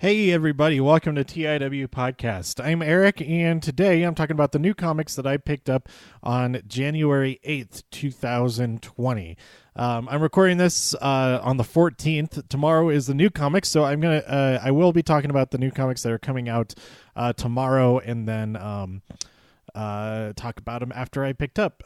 Hey everybody, welcome to TIW Podcast. I'm Eric, and today I'm talking about the new comics that I picked up on January 8th, 2020. I'm recording this on the 14th. Tomorrow is the new comics, so I will be talking about the new comics that are coming out tomorrow, and then talk about them after I picked up.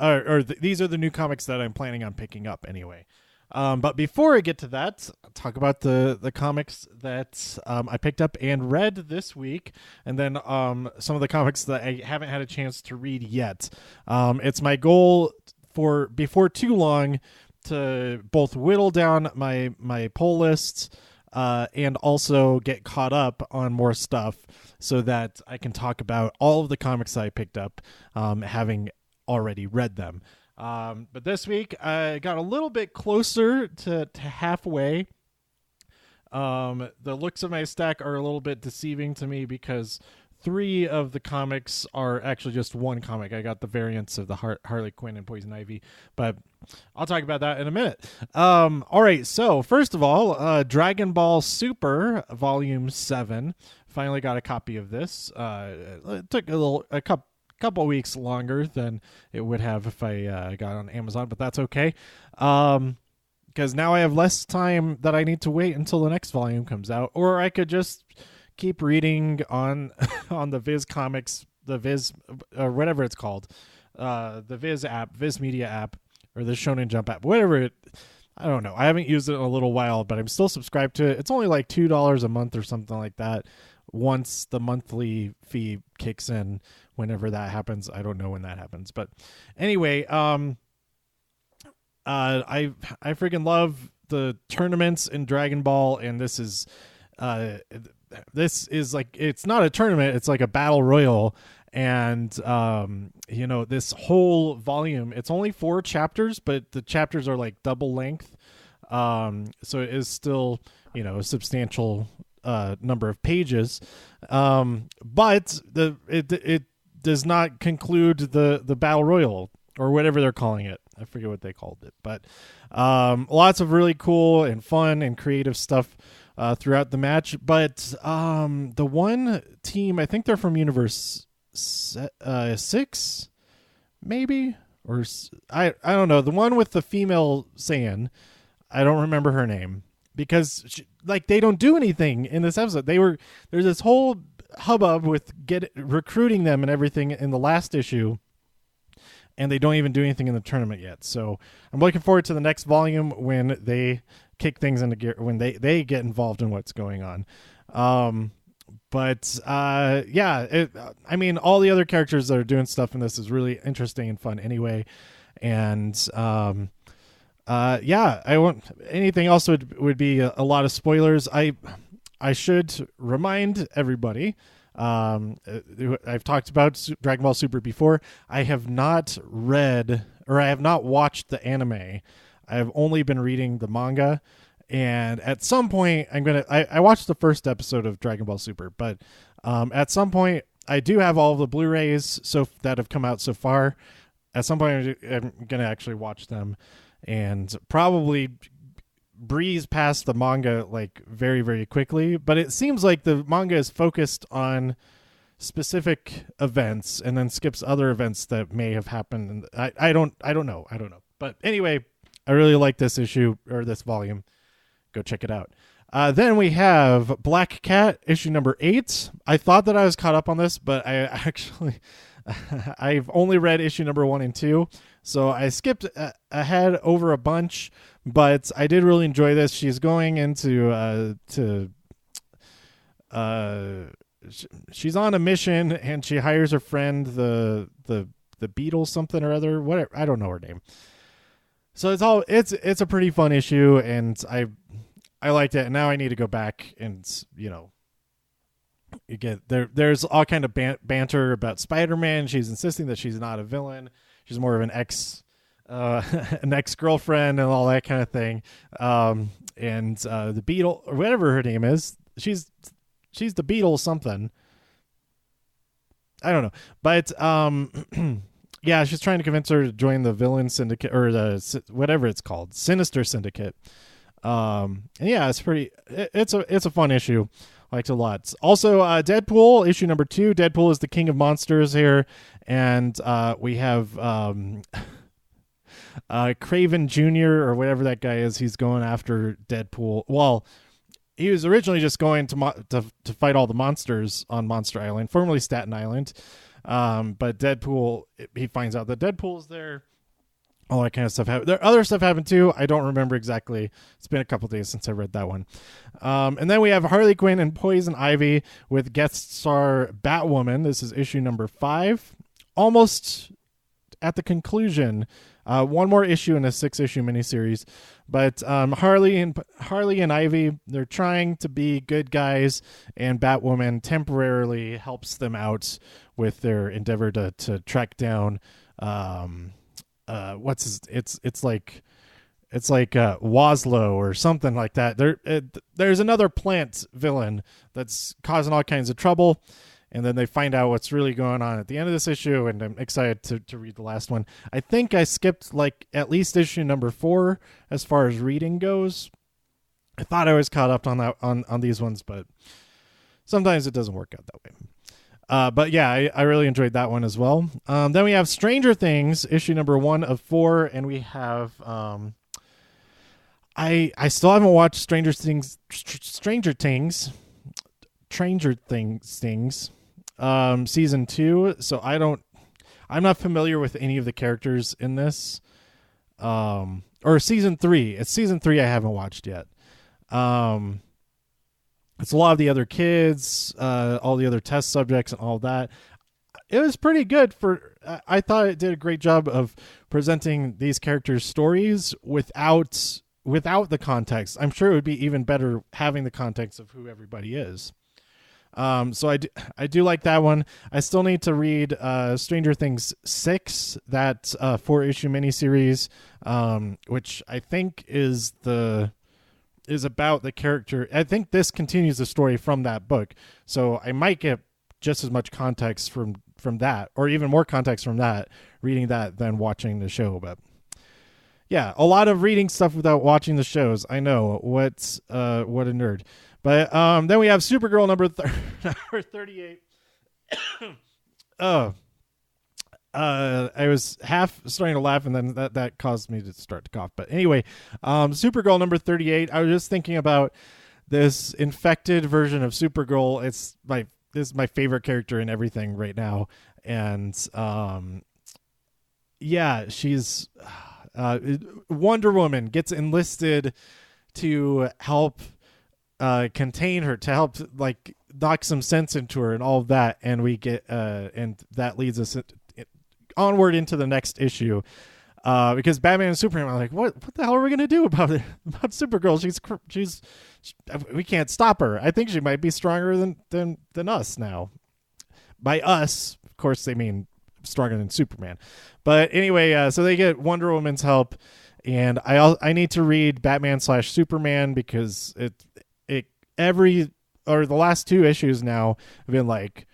These are the new comics that I'm planning on picking up anyway. But before I get to that, I'll talk about the comics that I picked up and read this week, and then some of the comics that I haven't had a chance to read yet. It's my goal for before too long to both whittle down my pull lists and also get caught up on more stuff so that I can talk about all of the comics I picked up, having already read them. But this week I got a little bit closer to halfway. The looks of my stack are a little bit deceiving to me because 3 of the comics are actually just one comic. I got the variants of the Harley Quinn and Poison Ivy, but I'll talk about that in a minute. All right. So first of all, Dragon Ball Super Volume 7. Finally got a copy of this. It took a couple weeks longer than it would have if I got it on Amazon, but that's okay. Because now I have less time that I need to wait until the next volume comes out, or I could just keep reading on on the Viz Comics, the Viz, or whatever it's called, the Viz app, Viz Media app, or the Shonen Jump app, I don't know. I haven't used it in a little while, but I'm still subscribed to it. It's only like $2 a month or something like that. Once the monthly fee kicks in, whenever that happens. I don't know when that happens, but anyway, I freaking love the tournaments in Dragon Ball, and this is like, it's not a tournament, it's like a battle royal. And this whole volume, it's only 4 chapters, but the chapters are like double length, so it is still a substantial number of pages, but it does not conclude the battle royal or whatever they're calling it. I forget what they called it, but lots of really cool and fun and creative stuff throughout the match. But the one team, I think they're from Universe 6, maybe, or I don't know, the one with the female Saiyan. I don't remember her name because they don't do anything in this episode. There's this whole hubbub with recruiting them and everything in the last issue, and they don't even do anything in the tournament yet. So I'm looking forward to the next volume when they kick things into gear, when they get involved in what's going on. All the other characters that are doing stuff in this is really interesting and fun anyway. And I won't. Anything else would be a lot of spoilers. I should remind everybody. I've talked about Dragon Ball Super before. I have not read, or I have not watched the anime. I have only been reading the manga. And at some point, I watched the first episode of Dragon Ball Super, but at some point, I do have all of the Blu-rays that have come out so far. At some point, I'm going to actually watch them and probably breeze past the manga like very, very quickly. But it seems like the manga is focused on specific events and then skips other events that may have happened. And I don't know. But anyway, I really like this issue, or this volume. Go check it out. Then we have Black Cat, issue number 8. I thought that I was caught up on this, but I've only read issue number 1 and 2, so I skipped ahead over a bunch, but I did really enjoy this. She's going into she's on a mission, and she hires her friend, the Beetle something or other, whatever. I don't know her name. So it's a pretty fun issue, and I liked it, and now I need to go back and there's all kind of banter about Spider-Man. She's insisting that she's not a villain. She's more of an ex-girlfriend and all that kind of thing. And the Beetle, or whatever her name is, she's the Beetle something. I don't know, but yeah, she's trying to convince her to join the Villain Syndicate, or the whatever it's called, Sinister Syndicate. And yeah, it's a fun issue. Liked it a lot. Also, Deadpool, issue number 2. Deadpool is the king of monsters here. And we have Craven Jr. or whatever that guy is. He's going after Deadpool. Well, he was originally just going to fight all the monsters on Monster Island, formerly Staten Island. But Deadpool, he finds out that Deadpool's there. All that kind of stuff happened. There other stuff happened too. I don't remember exactly. It's been a couple days since I read that one. And then we have Harley Quinn and Poison Ivy with guest star Batwoman. This is issue number 5. Almost at the conclusion. One more issue in a 6-issue miniseries. But Harley and Ivy, they're trying to be good guys, and Batwoman temporarily helps them out with their endeavor to track down it's like Waslow or something like that. There's another plant villain that's causing all kinds of trouble, and then they find out what's really going on at the end of this issue, and I'm excited to read the last one. I think I skipped like at least issue number 4 as far as reading goes. I thought I was caught up on that on these ones, but sometimes it doesn't work out that way. But yeah, I really enjoyed that one as well. Then we have Stranger Things, issue number 1 of 4, and we have I still haven't watched Stranger Things season 2, so I'm not familiar with any of the characters in this. Or season 3. It's season 3 I haven't watched yet. It's a lot of the other kids, all the other test subjects and all that. It was pretty good I thought it did a great job of presenting these characters' stories without the context. I'm sure it would be even better having the context of who everybody is. So I do like that one. I still need to read Stranger Things 6, that 4-issue miniseries, which I think is about the character. I think this continues the story from that book, so I might get just as much context from that, or even more context from that, reading that than watching the show. But yeah, a lot of reading stuff without watching the shows. I know, what a nerd. But then we have Supergirl number 38. Oh. I was half starting to laugh, and then that caused me to start to cough. But anyway, Supergirl number 38. I was just thinking about this infected version of Supergirl. This is my favorite character in everything right now, and yeah, she's Wonder Woman gets enlisted to help contain her, to help like knock some sense into her, and all of that, and we get and that leads us onward into the next issue, because Batman and Superman are like, what the hell are we gonna do about Supergirl? She's we can't stop her. I think she might be stronger than us now. By us, of course, they mean stronger than Superman. But anyway, so they get Wonder Woman's help, and I need to read Batman/Superman, because the last 2 issues now have been like,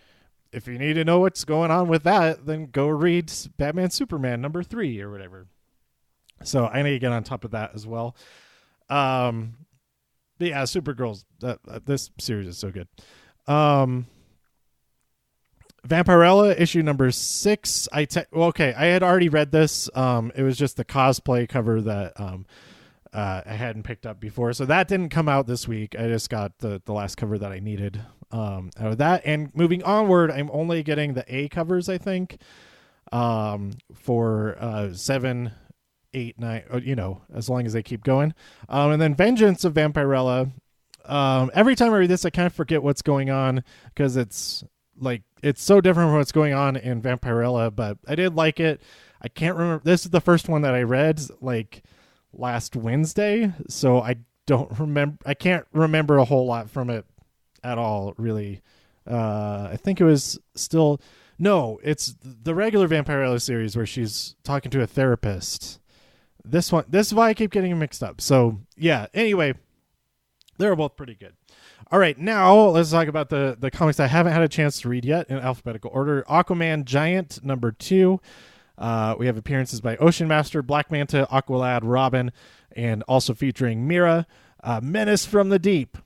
if you need to know what's going on with that, then go read Batman Superman number 3 or whatever. So I need to get on top of that as well. But yeah, Supergirl's this series is so good. Vampirella issue number 6. I had already read this. It was just the cosplay cover that I hadn't picked up before, so that didn't come out this week. I just got the last cover that I needed out of that. And moving onward, I'm only getting the A covers, I think, for 7, 8, 9, as long as they keep going. And then Vengeance of Vampirella. Every time I read this, I kind of forget what's going on, because it's so different from what's going on in Vampirella, but I did like it. I can't remember. This is the first one that I read last Wednesday, so I can't remember a whole lot from it at all, really. I think it was it's the regular Vampirella series where she's talking to a therapist. This is why I keep getting them mixed up. So yeah, anyway, they're both pretty good. All right, now let's talk about the comics I haven't had a chance to read yet in alphabetical order. Aquaman Giant number 2. We have appearances by Ocean Master, Black Manta, Aqualad, Robin, and also featuring Mira. Menace from the Deep.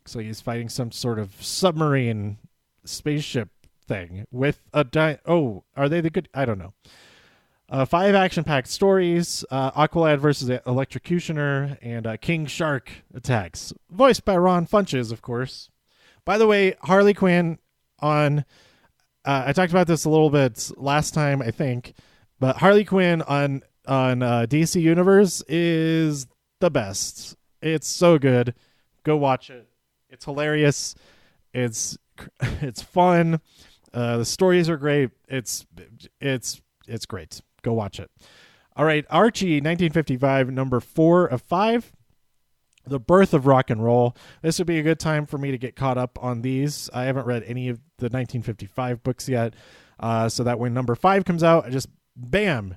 So he's fighting some sort of submarine spaceship thing with a are they the good? I don't know. 5 action-packed stories, Aqualad versus Electrocutioner, and King Shark attacks. Voiced by Ron Funches, of course. By the way, Harley Quinn on... I talked about this a little bit last time, I think, but Harley Quinn on DC Universe is the best. It's so good. Go watch it. It's hilarious. It's fun. The stories are great. It's great. Go watch it. All right, Archie, 1955, number 4 of 5. The Birth of Rock and Roll. This would be a good time for me to get caught up on these. I haven't read any of the 1955 books yet, so that when number 5 comes out, I just, bam,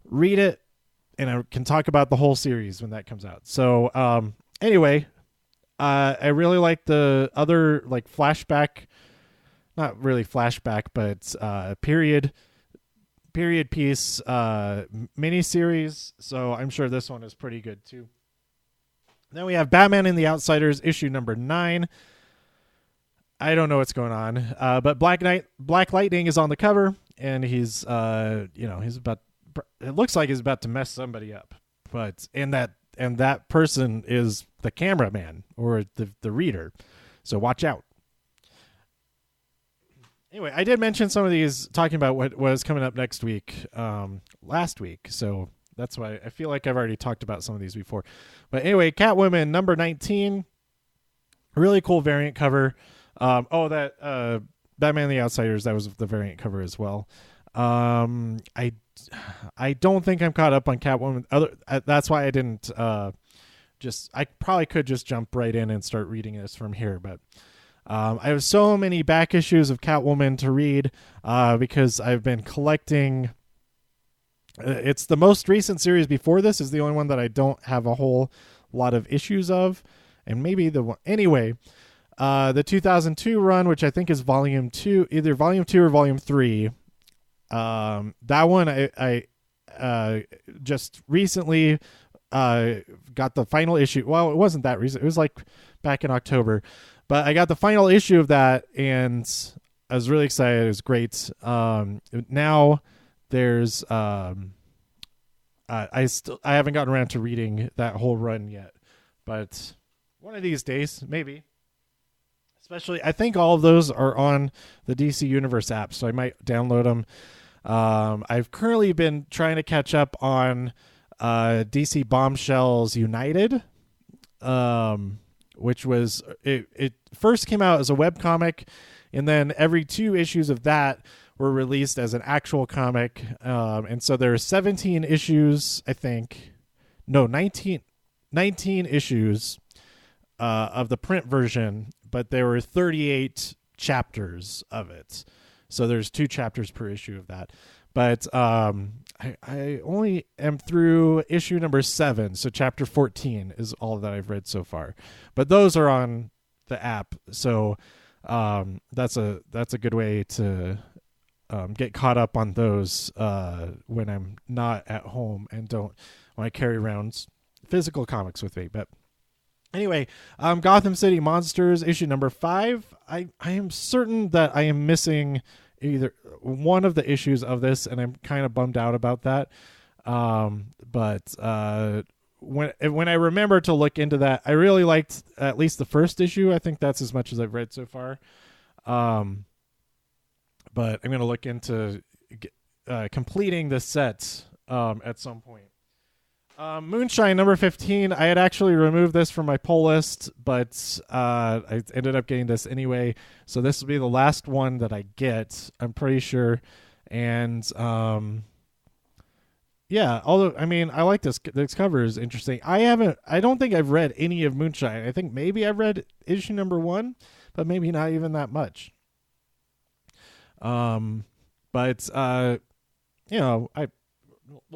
read it, and I can talk about the whole series when that comes out. So anyway, I really like the other like flashback, not really flashback, but period piece miniseries. So I'm sure this one is pretty good too. Then we have Batman and the Outsiders, issue number 9. I don't know what's going on, but Black Lightning is on the cover, and he's he's about. It looks like he's about to mess somebody up, but and that person is the cameraman or the reader, so watch out. Anyway, I did mention some of these talking about what was coming up next week, last week, so that's why I feel like I've already talked about some of these before. But anyway, Catwoman number 19, really cool variant cover. That Batman and the Outsiders, that was the variant cover as well. I don't think I'm caught up on Catwoman. That's why I didn't I probably could just jump right in and start reading this from here, but I have so many back issues of Catwoman to read because I've been collecting. It's the most recent series before this is the only one that I don't have a whole lot of issues of, and maybe the one anyway. The 2002 run, which I think is volume 2, either volume 2 or volume 3. That one I just recently got the final issue. Well, it wasn't that recent. It was like back in October, but I got the final issue of that, and I was really excited. It was great. Now there's I haven't gotten around to reading that whole run yet, but one of these days, maybe. Especially, I think all of those are on the DC Universe app, so I might download them. I've currently been trying to catch up on DC Bombshells United, which was it first came out as a webcomic, and then every 2 issues of that were released as an actual comic. And so there are 17 issues, I think. No, 19 issues of the print version, but there were 38 chapters of it. So there's 2 chapters per issue of that. But I only am through issue number 7, so chapter 14 is all that I've read so far. But those are on the app, so that's a good way to get caught up on those when I'm not at home and don't want to carry around physical comics with me. But anyway, Gotham City Monsters, issue number 5. I am certain that I am missing either one of the issues of this, and I'm kind of bummed out about that. But when I remember to look into that, I really liked at least the first issue. I think that's as much as I've read so far. But I'm going to look into completing the set at some point. Moonshine number 15. I had actually removed this from my pull list, but I ended up getting this anyway. So this will be the last one that I get, I'm pretty sure. And yeah, although I mean, I like this. This cover is interesting. I don't think I've read any of Moonshine. I think maybe I've read issue number 1, but maybe not even that much. But we'll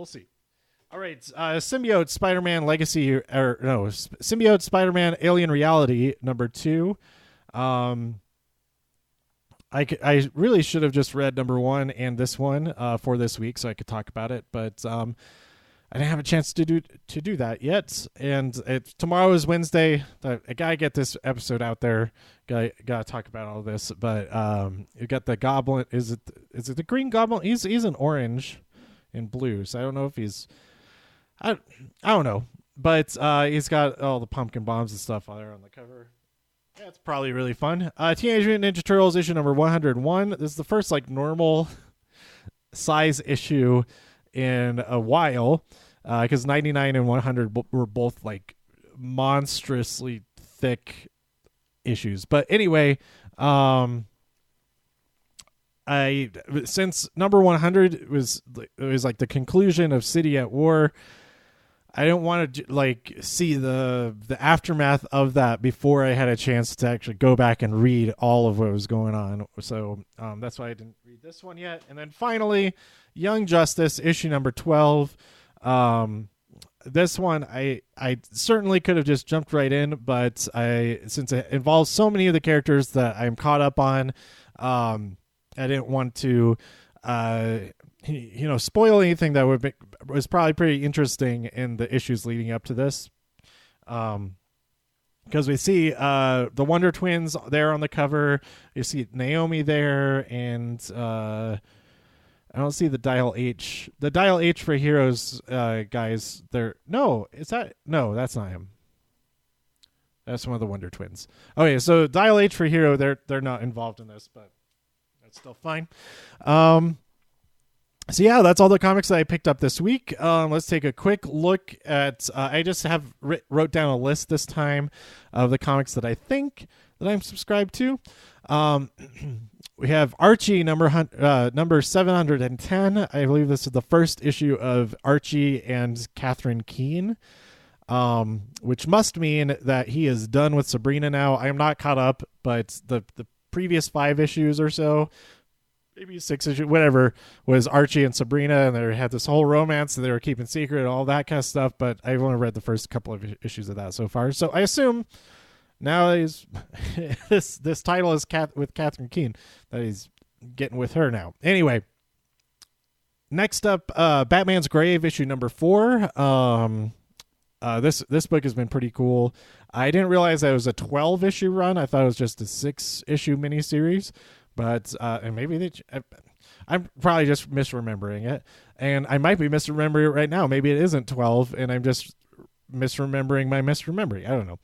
see. All right, Symbiote Spider-Man Legacy, Symbiote Spider-Man Alien Reality number 2. I really should have just read number 1 and this one for this week so I could talk about it, but I didn't have a chance to do that yet. And tomorrow is Wednesday. I gotta get this episode out there. Gotta talk about all this. But you got the goblin. Is it the green goblin? He's an orange and blue. So I don't know if he's. I don't know. But he's got all the pumpkin bombs and stuff on there on the cover. That's probably really fun. Teenage Mutant Ninja Turtles issue number 101. This is the first like normal size issue in a while, because 99 and 100 were both like monstrously thick issues. But anyway, since number 100 was like the conclusion of City at War, I don't want to like see the aftermath of that before I had a chance to actually go back and read all of what was going on. So that's why I didn't read this one yet. And then finally, Young Justice issue number 12. This one I certainly could have just jumped right in, but since it involves so many of the characters that I'm caught up on, I didn't want to spoil anything that was probably pretty interesting in the issues leading up to this. Because we see the Wonder Twins there on the cover. You see Naomi there, and I don't see the Dial H. The Dial H for Heroes guys there. No, that's not him. That's one of the Wonder Twins. Okay, so Dial H for Hero, they're not involved in this, but that's still fine. So yeah, that's all the comics that I picked up this week. Let's take a quick look at. I just wrote down a list this time of the comics that I think that I'm subscribed to. We have Archie number 710. I believe this is the first issue of Archie and Catherine Keen, which must mean that he is done with Sabrina now. I am not caught up, but the previous 5 issues or so, maybe 6 issues, whatever, was Archie and Sabrina, and they had this whole romance that they were keeping secret and all that kind of stuff, but I've only read the first couple of issues of that so far. So I assume now he's this title is with Catherine Keen, that he's getting with her now. Anyway, next up, Batman's Grave, issue number 4. This book has been pretty cool. I didn't realize that it was a 12-issue run. I thought it was just a 6-issue miniseries. But and maybe I'm probably just misremembering it, and I might be misremembering it right now. Maybe it isn't 12, and I'm just misremembering my misremembering. I don't know.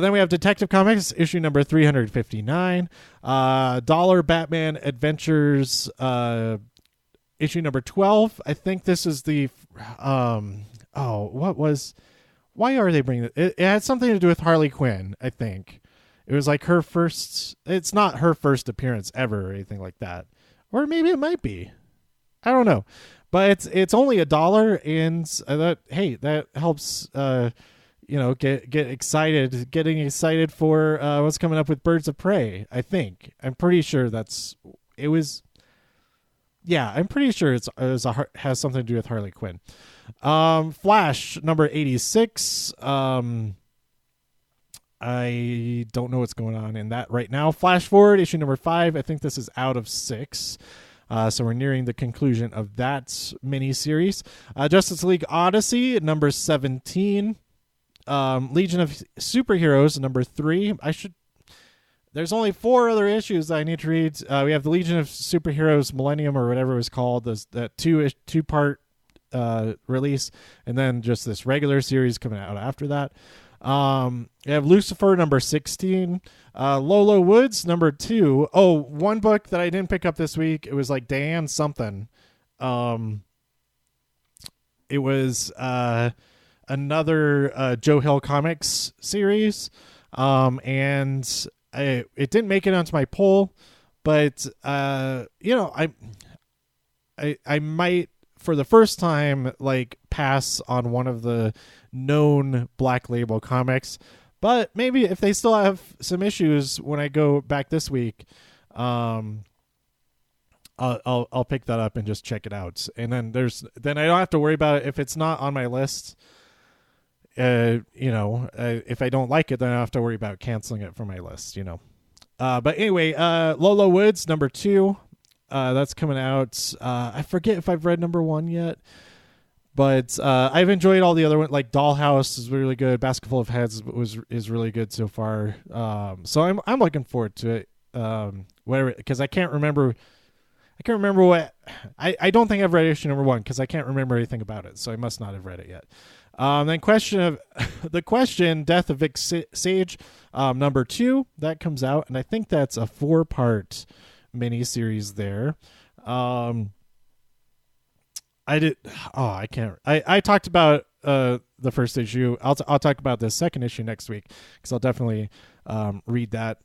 Then we have Detective Comics issue number 359, Dollar Batman Adventures issue number 12. I think this is the why are they bringing it? It had something to do with Harley Quinn, I think. It was like her first. It's not her first appearance ever or anything like that, or maybe it might be. I don't know, but it's only $1, and that helps. Get excited, getting excited for what's coming up with Birds of Prey. I'm pretty sure it was. Yeah, I'm pretty sure has something to do with Harley Quinn. Flash number 86. I don't know what's going on in that right now. Flash Forward, issue number 5. I think this is out of 6. So we're nearing the conclusion of that miniseries. Justice League Odyssey, number 17. Legion of Superheroes, number 3. There's only 4 other issues that I need to read. We have the Legion of Superheroes Millennium, or whatever it was called, that two-part release, and then just this regular series coming out after that. You have Lucifer number 16, Lolo Woods number 2. Oh, one book that I didn't pick up this week. It was like Diane something. It was another Joe Hill Comics series, and it didn't make it onto my poll, but I might, for the first time, like pass on one of the known Black Label comics, but maybe if they still have some issues when I go back this week, I'll pick that up and just check it out. And then I don't have to worry about it if it's not on my list. If I don't like it, then I don't have to worry about canceling it from my list. But anyway, Lolo Woods number 2. That's coming out. I forget if I've read number 1 yet, But I've enjoyed all the other ones. Like Dollhouse is really good. Basketful of Heads is really good so far. So I'm looking forward to it. Whatever, because I can't remember. I can't remember what. I don't think I've read issue number 1 because I can't remember anything about it. So I must not have read it yet. Then the question, Death of Vic Sage, number 2 that comes out, and I think that's a 4-part miniseries there. I can't. I talked about the first issue. I'll talk about the second issue next week because I'll definitely read that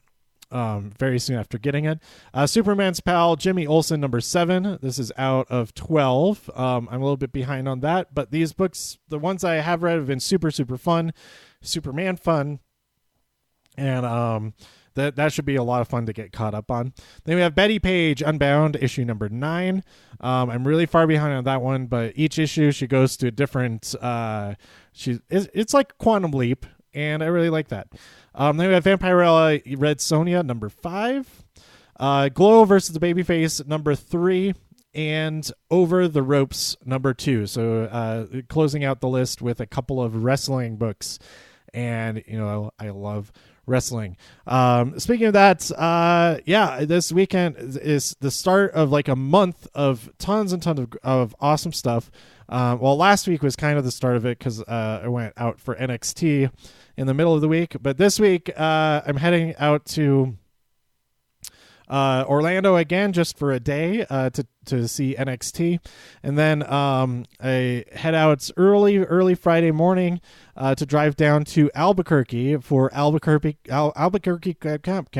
very soon after getting it. Superman's Pal, Jimmy Olsen, number 7. This is out of 12. I'm a little bit behind on that, but these books, the ones I have read, have been super fun, Superman fun, and that should be a lot of fun to get caught up on. Then we have Betty Page, Unbound, issue number 9. I'm really far behind on that one, but each issue she goes to a different. It's like Quantum Leap, and I really like that. Then we have Vampirella Red Sonja, number 5. Glow versus the Babyface, number 3. And Over the Ropes, number 2. So closing out the list with a couple of wrestling books. And, I love wrestling. Speaking of that, this weekend is the start of like a month of tons and tons of awesome stuff. Last week was kind of the start of it because I went out for NXT in the middle of the week. But this week, I'm heading out to Orlando again just for a day to see NXT, and then I head out early Friday morning to drive down to Albuquerque for Albuquerque Comic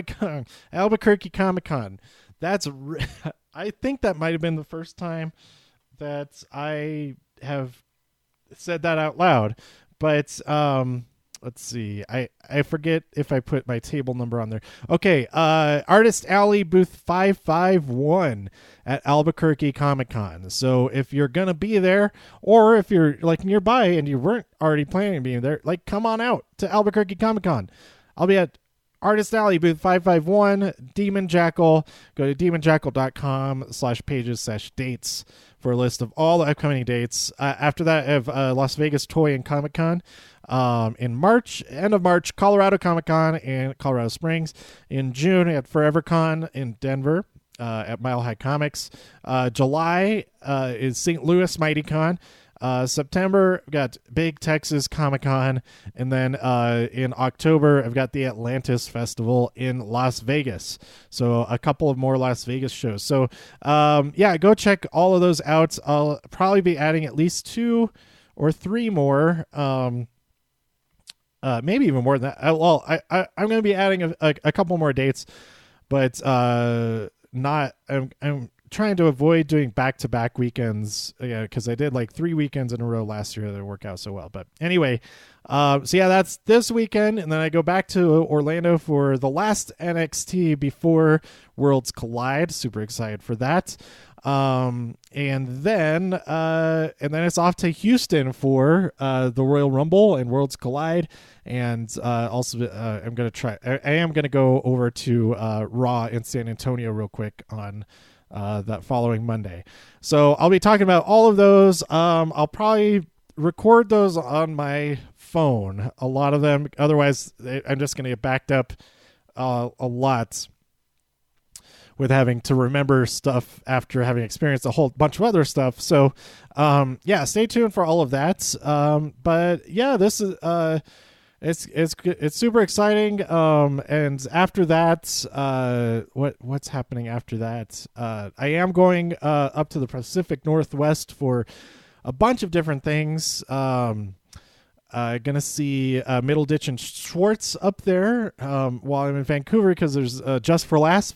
Con. Albuquerque Comic Con. I think that might have been the first time that I have said that out loud, but let's see. I forget if I put my table number on there. Okay, Artist Alley booth 551 at Albuquerque Comic Con. So if you're gonna be there, or if you're like nearby and you weren't already planning on being there, like come on out to Albuquerque Comic Con. I'll be at Artist Alley booth 551, Demon Jackal. Go to demonjackal.com/pages/dates for a list of all the upcoming dates. After that, I have Las Vegas Toy and Comic Con in March, end of March, Colorado Comic Con in Colorado Springs. In June, at Forever Con in Denver at Mile High Comics. July is St. Louis Mighty Con. September, I've got Big Texas Comic Con. And then in October, I've got the Atlantis Festival in Las Vegas. So a couple of more Las Vegas shows. So go check all of those out. I'll probably be adding at least 2 or 3 more. Maybe even more than that. I'm going to be adding a couple more dates, but I'm trying to avoid doing back-to-back weekends, because I did like 3 weekends in a row last year that didn't work out so well. But anyway, that's this weekend, and then I go back to Orlando for the last NXT before Worlds Collide. Super excited for that. And then it's off to Houston for the Royal Rumble and Worlds Collide, and also I am going to go over to Raw in San Antonio real quick on that following Monday. So I'll be talking about all of those. I'll probably record those on my phone, a lot of them. Otherwise, I'm just going to get backed up a lot with having to remember stuff after having experienced a whole bunch of other stuff. So, stay tuned for all of that. This is it's super exciting. And after that, what's happening after that? I am going up to the Pacific Northwest for a bunch of different things. Gonna see Middleditch and Schwartz up there while I'm in Vancouver, because there's Just for Laughs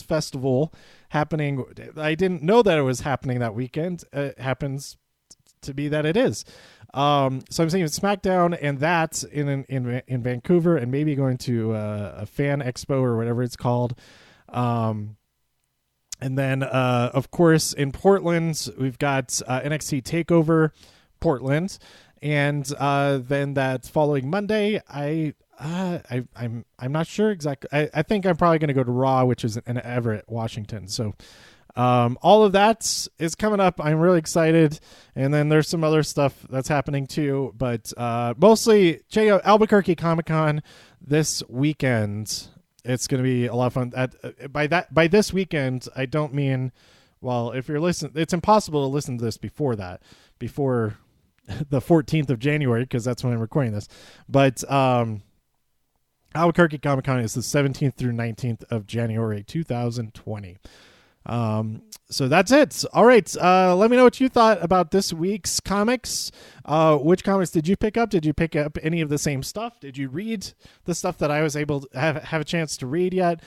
festival happening. I didn't know that it was happening that weekend. It happens to be that it is. So I'm seeing SmackDown and that in Vancouver, and maybe going to a fan expo or whatever it's called. And then of course in Portland we've got NXT TakeOver Portland. And then that following Monday, I'm not sure exactly. I think I'm probably going to go to Raw, which is in Everett, Washington. So All of that is coming up. I'm really excited. And then there's some other stuff that's happening too. But mostly check out Albuquerque Comic Con this weekend. It's going to be a lot of fun. By this weekend, I don't mean, well, if you're listening, it's impossible to listen to this before the 14th of January, because that's when I'm recording this. But Albuquerque Comic Con is the 17th through 19th of January 2020. So that's it. All right. Let me know what you thought about this week's comics. Which comics did you pick up? Did you pick up any of the same stuff? Did you read the stuff that I was able to have a chance to read yet?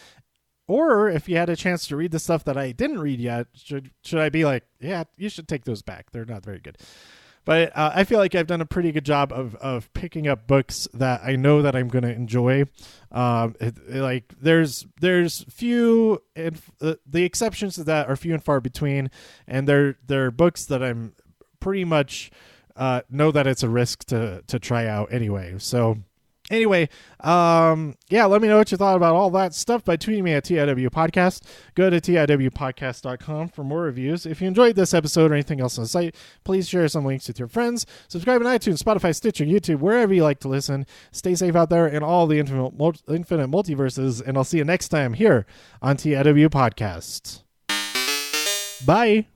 Or if you had a chance to read the stuff that I didn't read yet, should I be like, yeah, you should take those back. They're not very good. But I feel like I've done a pretty good job of picking up books that I know that I'm going to enjoy. Like there's few, and the exceptions to that are few and far between, and they're books that I'm pretty much know that it's a risk to try out anyway. So anyway, yeah, let me know what you thought about all that stuff by tweeting me at TIW Podcast. Go to TIWpodcast.com for more reviews. If you enjoyed this episode or anything else on the site, please share some links with your friends. Subscribe on iTunes, Spotify, Stitcher, YouTube, wherever you like to listen. Stay safe out there in all the infinite multiverses, and I'll see you next time here on TIW Podcast. Bye.